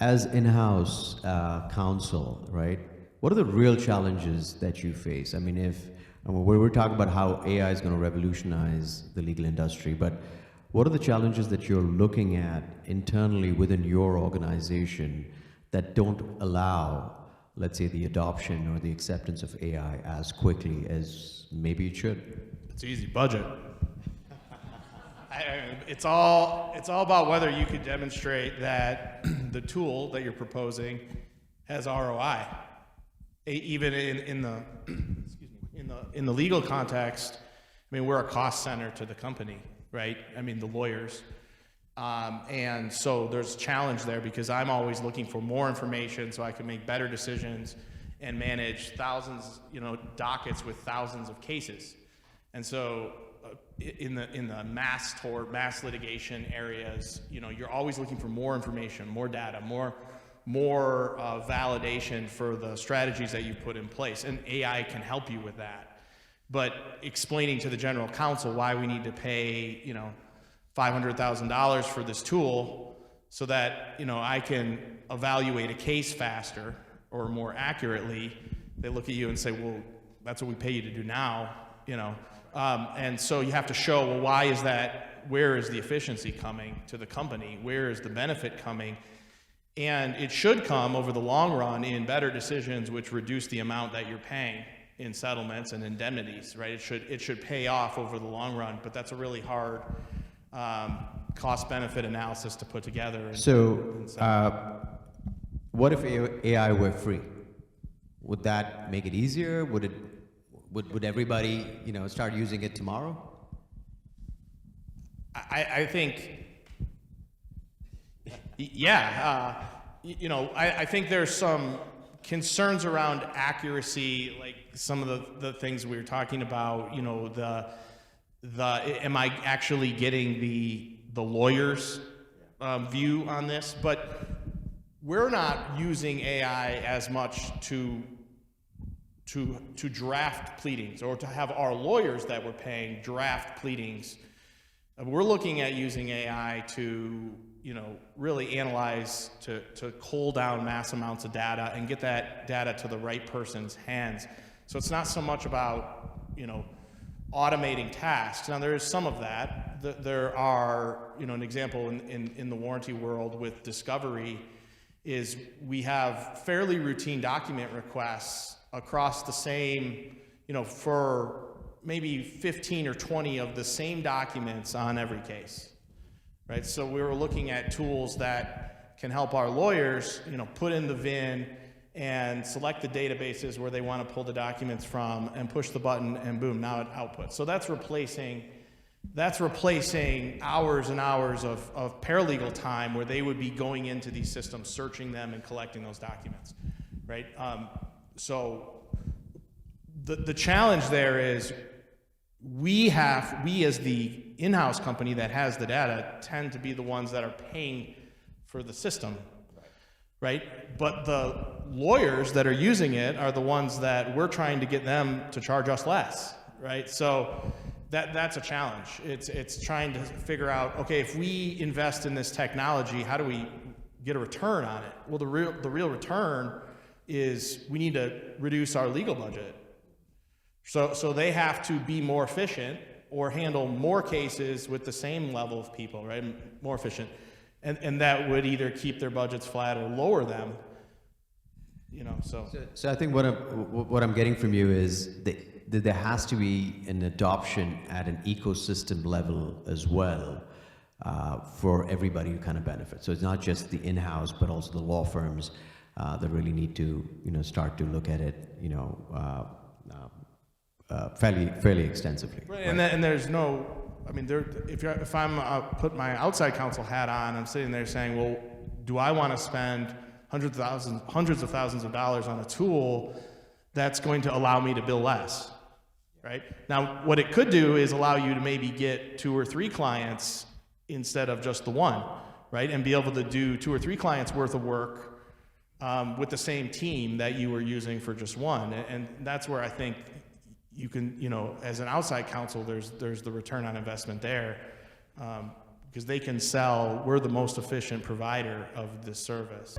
as in-house counsel, right? What are the real challenges that you face? I mean, we're talking about how AI is going to revolutionize the legal industry, but what are the challenges that you're looking at internally within your organization that don't allow, let's say, the adoption or the acceptance of AI as quickly as maybe it should? It's easy, budget. It's all about whether you can demonstrate that the tool that you're proposing has ROI. Even in the excuse me, in the legal context, I mean, we're a cost center to the company, right? I mean, the lawyers. And so there's a challenge there because I'm always looking for more information so I can make better decisions and manage thousands, dockets with thousands of cases. And so in the mass litigation areas, you're always looking for more information, more data, more validation for the strategies that you put in place. And AI can help you with that. But explaining to the general counsel why we need to pay, $500,000 for this tool so that, I can evaluate a case faster or more accurately, they look at you and say, well, that's what we pay you to do now, and so you have to show, well, why is that? Where is the efficiency coming to the company? Where is the benefit coming? And it should come over the long run in better decisions which reduce the amount that you're paying in settlements and indemnities, right? It should pay off over the long run, but that's a really hard cost-benefit analysis to put together. What if AI were free? Would that make it easier? Would everybody, start using it tomorrow? I think, yeah. I think there's some concerns around accuracy, like some of the things we were talking about. Am I actually getting the lawyer's view on this? But we're not using AI as much to draft pleadings or to have our lawyers that we're paying draft pleadings. We're looking at using AI to, really analyze, to cull down mass amounts of data and get that data to the right person's hands. So it's not so much about, automating tasks. Now there is some of that. There are, an example in the warranty world with discovery is we have fairly routine document requests across the same, for maybe 15 or 20 of the same documents on every case, right? So we were looking at tools that can help our lawyers, put in the VIN and select the databases where they want to pull the documents from and push the button and boom, now it outputs. So that's replacing hours and hours of paralegal time where they would be going into these systems, searching them and collecting those documents, right? So the challenge there is we as the in-house company that has the data tend to be the ones that are paying for the system, right? But the lawyers that are using it are the ones that we're trying to get them to charge us less, right? So that's a challenge. It's trying to figure out, okay, if we invest in this technology, how do we get a return on it? Well, the real return is we need to reduce our legal budget. So they have to be more efficient or handle more cases with the same level of people, right? More efficient. And that would either keep their budgets flat or lower them, So I think what I'm getting from you is that there has to be an adoption at an ecosystem level as well for everybody to kind of benefit. So it's not just the in-house, but also the law firms that really need to, start to look at it, fairly extensively. Right. And there's no, if I'm put my outside counsel hat on, I'm sitting there saying, well, do I want to spend hundreds of thousands of dollars on a tool that's going to allow me to bill less, right? Now, what it could do is allow you to maybe get 2 or 3 clients instead of just the one, right? And be able to do 2 or 3 clients worth of work with the same team that you were using for just one. And that's where I think you can, as an outside counsel, there's the return on investment there. because they can sell, we're the most efficient provider of this service.